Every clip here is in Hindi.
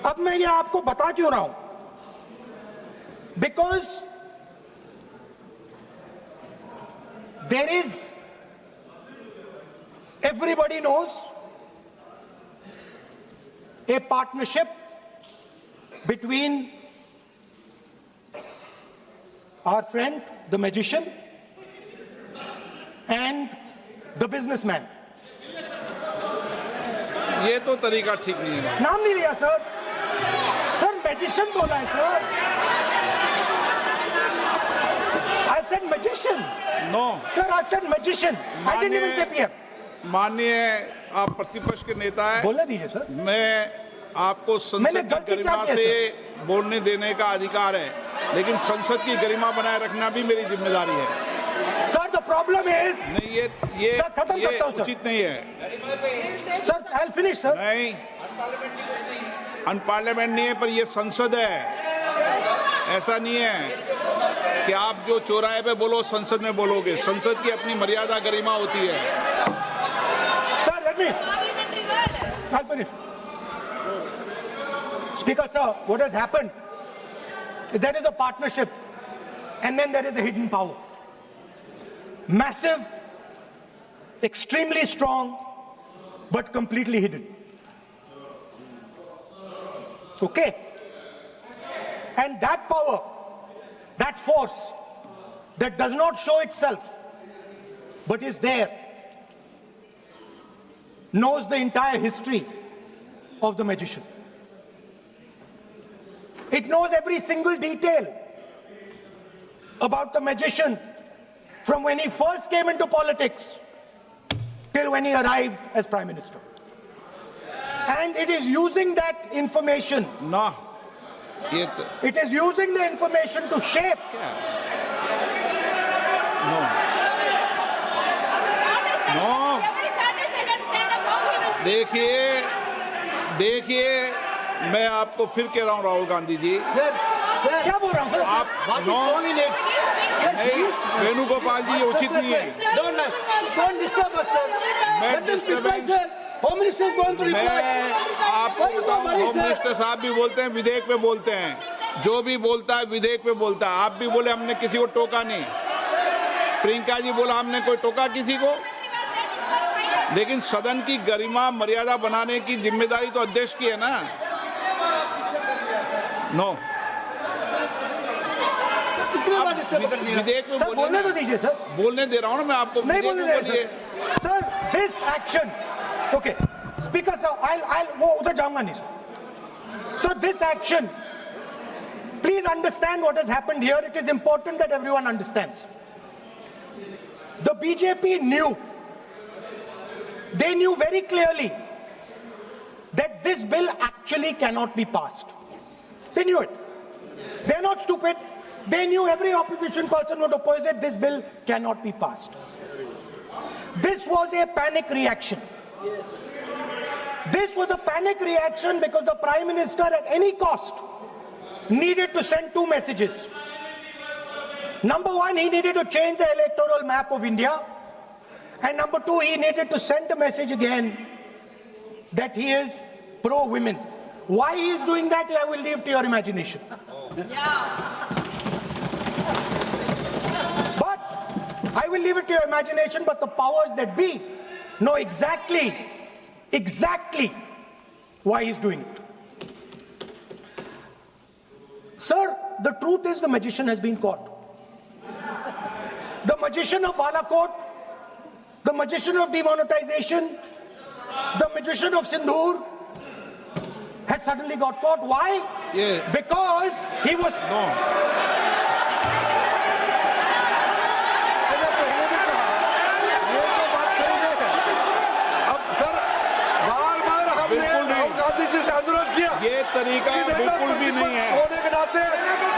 अब मैं ये आपको बता क्यों रहा हूं? Because there is, everybody knows, a partnership between our friend, the magician, and the businessman. ये तो तरीका ठीक नहीं है। नाम नहीं लिया सर, सर मैजिशियन बोला है sir. I've said magician. No Sir, I've said magician. I didn't even say peer. माननीय आप प्रतिपक्ष के नेता है, बोलने दीजिए सर। मैं आपको मैंने संसद की गलती क्या गरिमा की है, से बोलने देने का अधिकार है, लेकिन संसद की गरिमा बनाए रखना भी मेरी जिम्मेदारी है। Sir, the problem is, नहीं, ये सर, खत्म करता हूं, सर। उचित नहीं है। sir, I'll finish, sir. नहीं, अनपार्लियामेंट नहीं है, पर ये संसद है। ऐसा नहीं है कि आप जो चौराहे पे बोलो संसद में बोलोगे। संसद की अपनी मर्यादा गरिमा होती है। Sir, let me. I'll finish. Speaker, sir, what has happened? There is a partnership, and then there is a hidden power. Massive, extremely strong, but completely hidden. Okay? And that power, that force, that does not show itself, but is there, knows the entire history of the magician. It knows every single detail about the magician from when he first came into politics till when he arrived as Prime Minister. And it is using that information, ना ये तो it is using the information to shape. No no देखिए मैं आपको फिर कह रहा हूँ राहुल गांधी जी, क्या बोल रहा हूँ सर? आप नो नहीं, वेणुगोपाल जी ये उचित नहीं है। Don't disturb us, sir. मैं Let them reply, disturbance- sir. Home Minister is going to reply. मैं आपको Why you बताऊं, worry, होम sir? मिनिस्टर साहब भी बोलते हैं, विधेयक पे बोलते हैं। जो भी बोलता है विधेयक पे बोलता है। आप भी बोले हमने किसी को टोका नहीं। प्रियंका जी बोला हमने कोई टोका किसी को, लेकिन सदन की गरिमा मर्यादा बनाने की जिम्मेदारी तो अध्यक्ष की है ना। नो कितने बार disturb कर दिया? विधेयक में सर बोलिए बोलने ना। तो दीजिए सर। बोलने दे रहा हूँ ना मैं आपको। नहीं विधेयक बोलने में दे बोलिए। Sir. This action, okay speaker sir, I'll वो उधर जाऊंगा नहीं sir. So this action, please understand what has happened here. It is important that everyone understands. The BJP knew, they knew very clearly that this bill actually cannot be passed. They knew it. They're not stupid. They knew every opposition person would oppose it. This bill cannot be passed. This was a panic reaction. This was a panic reaction because the Prime Minister at any cost needed to send two messages. Number one, he needed to change the electoral map of India. And number two, he needed to send a message again that he is pro-women. Why he is doing that, I will leave to your imagination. But I will leave it to your imagination, but the powers that be know exactly why he's doing it. Sir, the truth is the magician has been caught. The magician of Balakot, the magician of demonetization, the magician of Sindhur has suddenly got caught. Why? Yeah. Because he was... No. ये तरीका बिल्कुल भी नहीं है। होने के नाते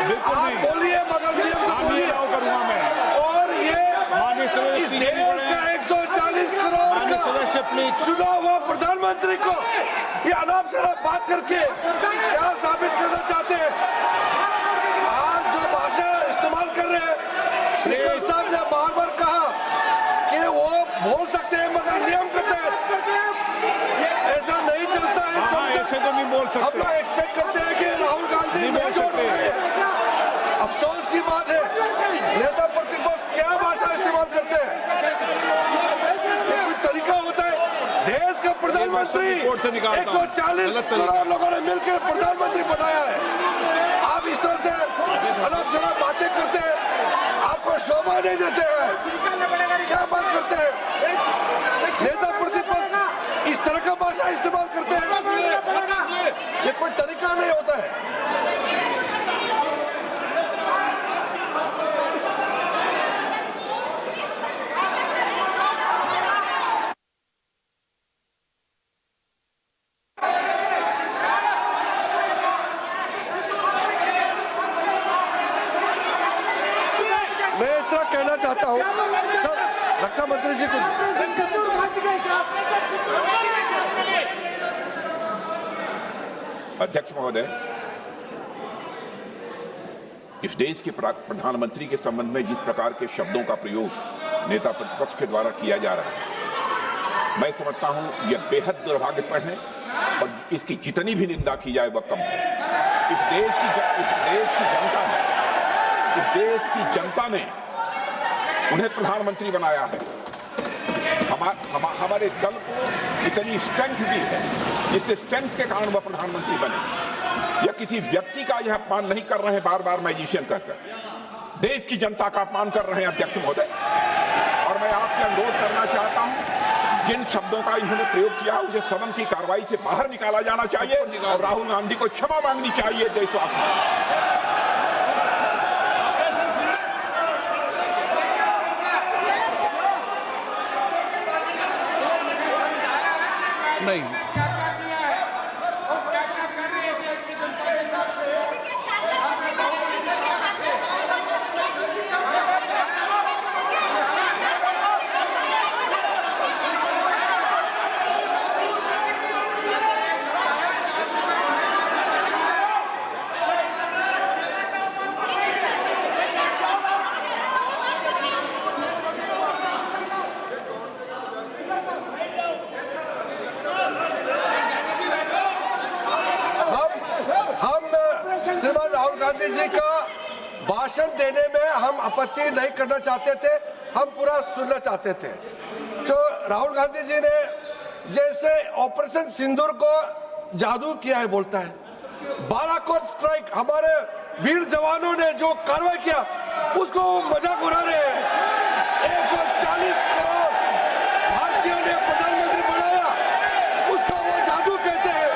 बिल्कुल आप नहीं। बोलिए मगर नियम से बोलिए। करूंगा मैं। और ये माननीय सदस्य इस देश का 140 करोड़ माननीय का सदस्य प्लीज। चुना हुआ प्रधानमंत्री को ये अनाप शनाप बात करके क्या साबित करना चाहते हैं? आज जो भाषा इस्तेमाल कर रहे हैं, स्पीकर साहब ने बार-बार कहा कि वो बोल सकते हैं मगर नियम के तहत ऐसा नहीं चलता है हाँ, ऐसे तो नहीं बोल हम सकते। लोग एक्सपेक्ट करते हैं कि राहुल गांधी नहीं बोल मेच्योर हो सकते। गए हैं। अफसोस की बात है नेता प्रतिपक्ष क्या भाषा इस्तेमाल करते हैं। कोई तरीका होता है। देश का प्रधानमंत्री रिपोर्ट से निकालता हूं। 140 गलत तरीका। करोड़ लोगों ने मिलकर प्रधानमंत्री बनाया है। आप इस तरह से अनाप शनाप बातें करते हैं, आपको शोभा नहीं देते हैं। क्या बात करते हैं नेता प्रतिपक्ष इस तरह का भाषा इस्तेमाल करते हैं, ये कोई तरीका नहीं होता है। मैं इतना कहना चाहता हूँ सर, रक्षा मंत्री जी कुछ अध्यक्ष महोदय, इस देश के प्रधानमंत्री के संबंध में जिस प्रकार के शब्दों का प्रयोग नेता प्रतिपक्ष के द्वारा किया जा रहा है, मैं समझता हूं यह बेहद दुर्भाग्यपूर्ण है और इसकी जितनी भी निंदा की जाए वह कम है। इस देश की जनता ने उन्हें प्रधानमंत्री बनाया है। हमारे दल को इतनी स्ट्रेंथ दी है, जिससे स्ट्रेंथ के कारण वह प्रधानमंत्री बने। या किसी व्यक्ति का यह अपमान नहीं कर रहे हैं बार बार मैजिशियन कहकर, देश की जनता का अपमान कर रहे हैं अध्यक्ष महोदय। और मैं आपसे अनुरोध करना चाहता हूं, जिन शब्दों का इन्होंने प्रयोग किया उसे सदन की कार्रवाई से बाहर निकाला जाना चाहिए और राहुल गांधी को क्षमा मांगनी चाहिए देशवासियों। नहीं, श्रीमान राहुल गांधी जी का भाषण देने में हम आपत्ति नहीं करना चाहते थे, हम पूरा सुनना चाहते थे। जो राहुल गांधी जी ने जैसे ऑपरेशन सिंदूर को जादू किया है बोलता है, बालाकोट स्ट्राइक हमारे वीर जवानों ने जो कार्रवाई किया उसको मजाक उड़ा रहे हैं। 140 करोड़ भारतीयों ने प्रधानमंत्री बनाया, उसको वो जादू कहते हैं।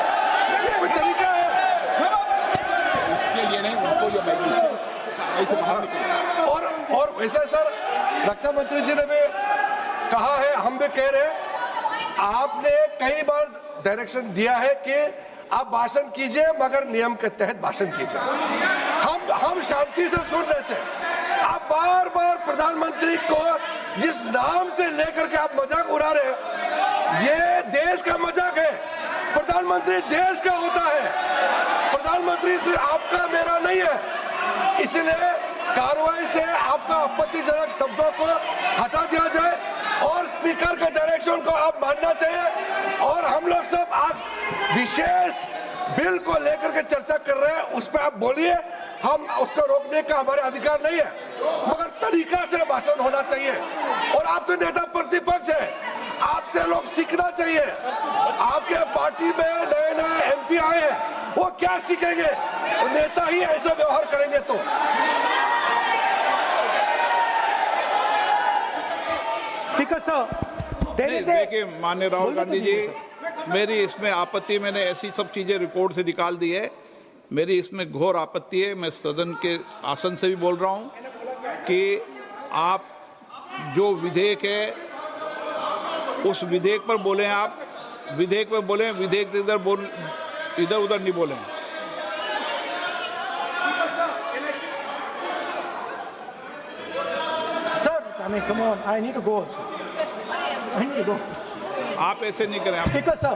ये कोई तरीका है? और वैसे सर रक्षा मंत्री जी ने भी कहा है, हम भी कह रहे हैं, आपने कई बार डायरेक्शन दिया है कि आप भाषण कीजिए मगर नियम के तहत भाषण कीजिए। हम शांति से सुन रहे थे, आप बार बार प्रधानमंत्री को जिस नाम से लेकर के आप मजाक उड़ा रहे हैं, ये देश का मजाक है। प्रधानमंत्री देश का होता है, प्रधानमंत्री सिर्फ आपका मेरा नहीं है। इसलिए कार्रवाई से आपका आपत्तिजनक शब्दों को हटा दिया जाए और स्पीकर के डायरेक्शन को आप मानना चाहिए। और हम लोग सब आज विशेष बिल को लेकर के चर्चा कर रहे हैं, उस पर आप बोलिए, हम उसको रोकने का हमारे अधिकार नहीं है, मगर तरीका से भाषण होना चाहिए। और आप तो नेता प्रतिपक्ष है, आपसे लोग सीखना चाहिए। आपके पार्टी में नए नए एमपी आए हैं, वो क्या सीखेंगे? नेता ही ऐसा व्यवहार करेंगे तो। Speaker sir, there is a देखिए माननीय राहुल गांधी जी, मेरी इसमें आपत्ति, मैंने ऐसी सब चीजें रिपोर्ट से निकाल दी है, मेरी इसमें घोर आपत्ति है। मैं सदन के आसन से भी बोल रहा हूं कि आप जो विधेयक है उस विधेयक पर बोले, आप विधेयक पर बोले, विधेयक इधर उधर नहीं बोले। sir, I mean, come on, I need to go also. I need to go. आप ऐसे नहीं करें। आप Speaker sir,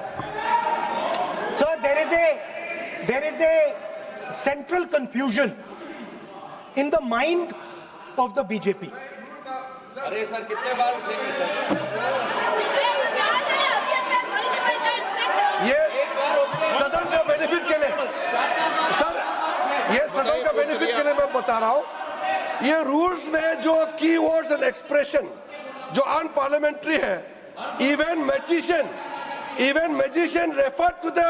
sir, there is a central confusion in the mind of the BJP. अरे सर कितने बार उठेंगे सर? ये बता रहा हूं, ये रूल्स में जो की वर्ड्स एंड एक्सप्रेशन जो अनपार्लियामेंट्री है, even magician refer to the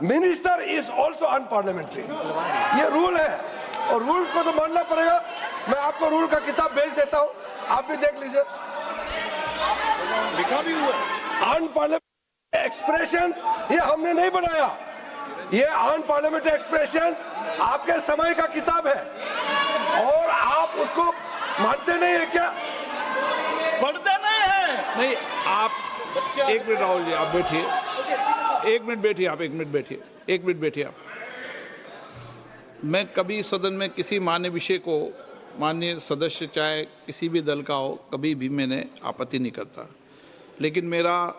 minister is also unparliamentary. ये रूल है और रूल्स को तो मानना पड़ेगा। मैं आपको रूल का किताब भेज देता हूं, आप भी देख लीजिए। लिखा भी हुआ है। अनपार्लियामेंट्री एक्सप्रेशंस ये हमने नहीं बनाया, ये अनपार्लियामेंट्री एक्सप्रेशंस आपके समय का किताब है और आप उसको मानते नहीं है क्या? पढ़ते नहीं है। नहीं, आप एक मिनट राहुल जी, आप बैठिए, एक मिनट बैठिए, आप एक मिनट बैठिए आप। मैं कभी सदन में किसी मान्य विषय को, माननीय सदस्य चाहे किसी भी दल का हो, कभी भी मैंने आपत्ति नहीं करता, लेकिन मेरा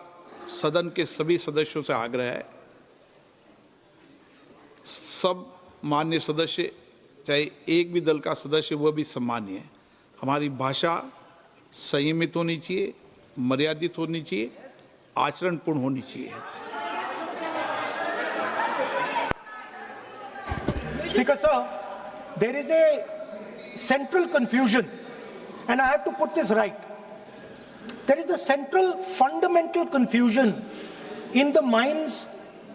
सदन के सभी सदस्यों से आग्रह है, सब माननीय सदस्य चाहे एक भी दल का सदस्य वह भी सम्मानीय है। हमारी भाषा संयमित होनी चाहिए, मर्यादित होनी चाहिए, आचरणपूर्ण होनी चाहिए। Speaker sir, there is a central confusion and I have to put this right. There is a central fundamental confusion in the minds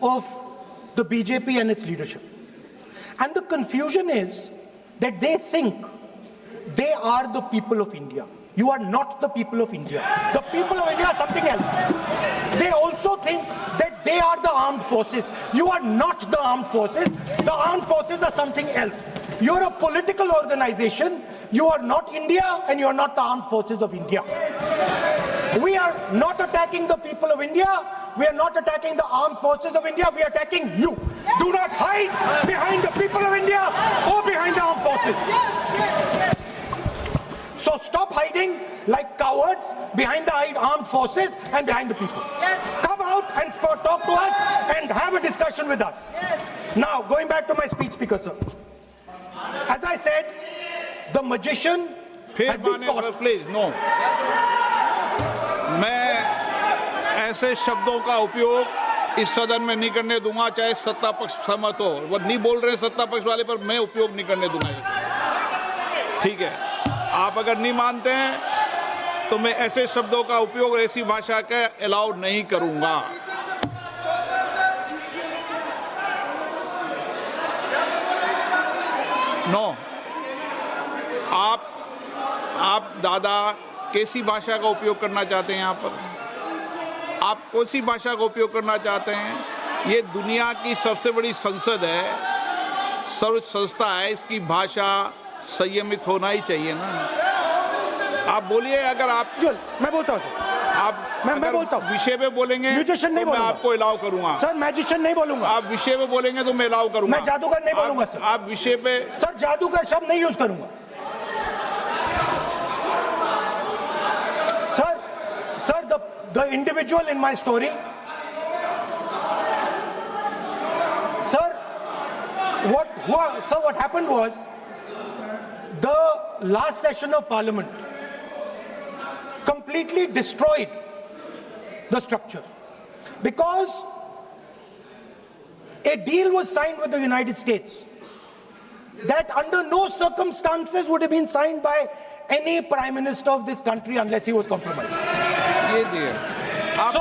of the BJP and its leadership. And the confusion is that they think they are the people of India. You are not the people of India. The people of India are something else. They also think that they are the armed forces. You are not the armed forces. The armed forces are something else. You are a political organization. You are not India and you are not the armed forces of India. We are not attacking the people of India. We are not attacking the armed forces of India. We are attacking you. Do not hide behind the people of India or behind the armed forces. So stop hiding like cowards behind the armed forces and behind the people. Come out and talk to us and have a discussion with us. Now, going back to my speech, Speaker sir. As I said, the magician has been caught. Please no, मैं ऐसे शब्दों का उपयोग इस सदन में नहीं करने दूंगा, चाहे सत्ता पक्ष सहमत हो। वो नहीं बोल रहे सत्ता पक्ष वाले, पर मैं उपयोग नहीं करने दूंगा। ठीक है, आप अगर नहीं मानते हैं तो मैं ऐसे शब्दों का उपयोग, ऐसी भाषा का अलाउ नहीं करूंगा। नो, आप दादा कैसी भाषा का उपयोग करना चाहते हैं यहाँ पर? आप कौन सी भाषा का उपयोग करना चाहते हैं? ये दुनिया की सबसे बड़ी संसद है, सर्वोच्च संस्था है, इसकी भाषा संयमित होना ही चाहिए ना। आप बोलिए, अगर आप मैं बोलता हूँ आप मैं बोलता हूँ, विषय पे बोलेंगे म्यूजिशियन नहीं तो मैं बोलूंगा। आपको अलाउ करूंगा। सर मैजिशियन नहीं बोलूंगा। आप विषय पे बोलेंगे तो मैं अलाउ करूंगा। मैं जादूगर नहीं बोलूंगा सर। आप विषय पे, सर जादूगर शब्द नहीं यूज करूंगा। Sir the individual in my story, sir, what happened was, the last session of parliament completely destroyed the structure because a deal was signed with the United States that under no circumstances would have been signed by any prime minister of this country unless he was compromised. ये दिए आप, So,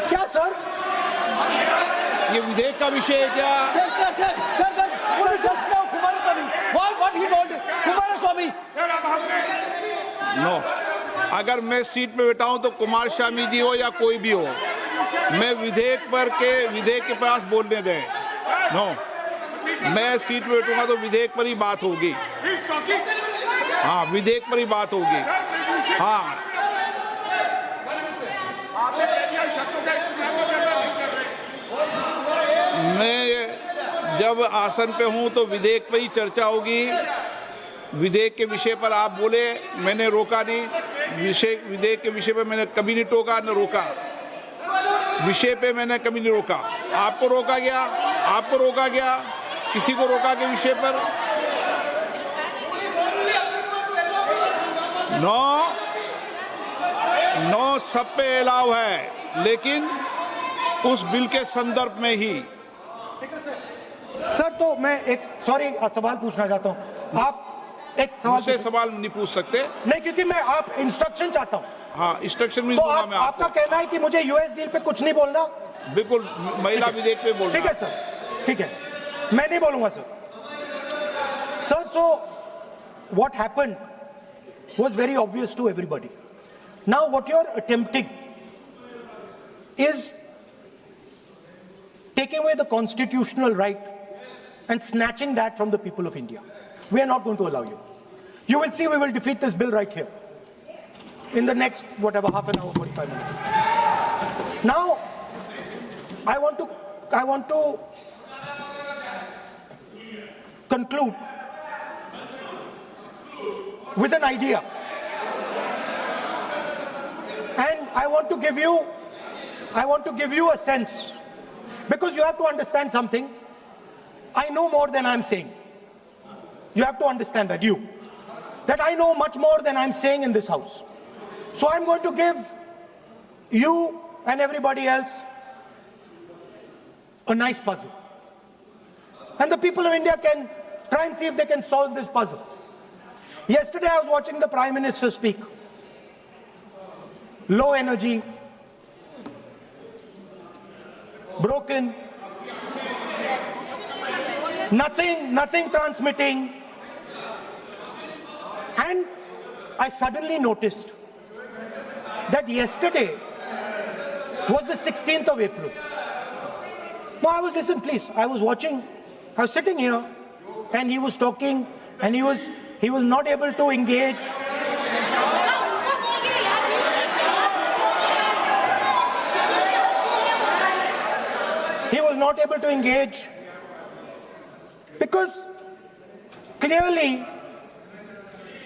क्या सर? ये विधेयक का विषय है क्या? What he told Kumaraswamy? No, अगर मैं सीट पे बैठा हूं तो कुमार स्वामी जी हो या कोई भी हो, मैं विधेयक के पास बोलने दें। नो, मैं सीट पे बैठूंगा तो विधेयक पर ही बात होगी। हाँ, विधेयक पर ही बात होगी। हाँ, मैं जब आसन पे हूं तो विधेयक पर ही चर्चा होगी। विधेयक के विषय पर आप बोले, मैंने रोका नहीं। विधेयक के विषय पे मैंने कभी नहीं टोका न रोका। विषय पे मैंने कभी नहीं रोका। आपको रोका गया, किसी को रोका के विषय पर? नो, सब पे अलाउ है, लेकिन उस बिल के संदर्भ में ही। सर तो मैं एक सवाल पूछना चाहता हूं। आप एक सवाल मुझसे सवाल नहीं पूछ सकते। नहीं, क्योंकि मैं आप इंस्ट्रक्शन चाहता हूं। हाँ, इंस्ट्रक्शन में तो दूंगा मैं आपका आपको। कहना है कि मुझे यूएस डील पे कुछ नहीं बोलना? बिल्कुल, महिला विधेयक पे बोल ठीक है सर, ठीक है, मैं नहीं बोलूंगा sir. Sir, so what happened was very obvious to everybody. Now what you're attempting is taking away the constitutional right and snatching that from the people of India. We are not going to allow you. You will see we will defeat this bill right here in the next, whatever, half an hour, 45 minutes. Now, I want to conclude with an idea. And I want to give you a sense, because you have to understand something. I know more than I'm saying. You have to understand that I know much more than I'm saying in this house. So I'm going to give you and everybody else a nice puzzle. And the people of India can try and see if they can solve this puzzle. Yesterday I was watching the Prime Minister speak. Low energy, broken, nothing transmitting. And I suddenly noticed that yesterday was the 16th of April. Now listen please, I was sitting here and he was talking and he was not able to engage. He was not able to engage because clearly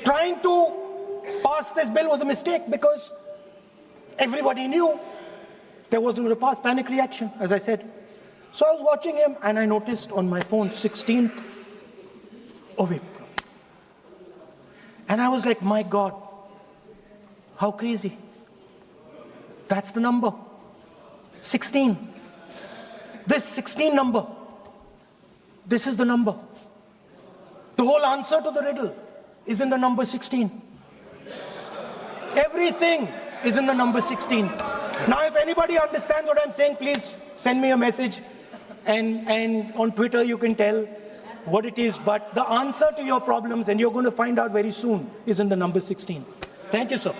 trying to pass this bill was a mistake, because everybody knew there wasn't going to pass. Panic reaction, as I said. So I was watching him and I noticed on my phone 16th of April. And I was like, my God, how crazy. That's the number. 16. This 16 number. This is the number. The whole answer to the riddle is in the number 16. Everything is in the number 16. Now, if anybody understands what I'm saying, please send me a message. And on Twitter, you can tell what it is. But the answer to your problems, and you're going to find out very soon, is in the number 16. Thank you, sir.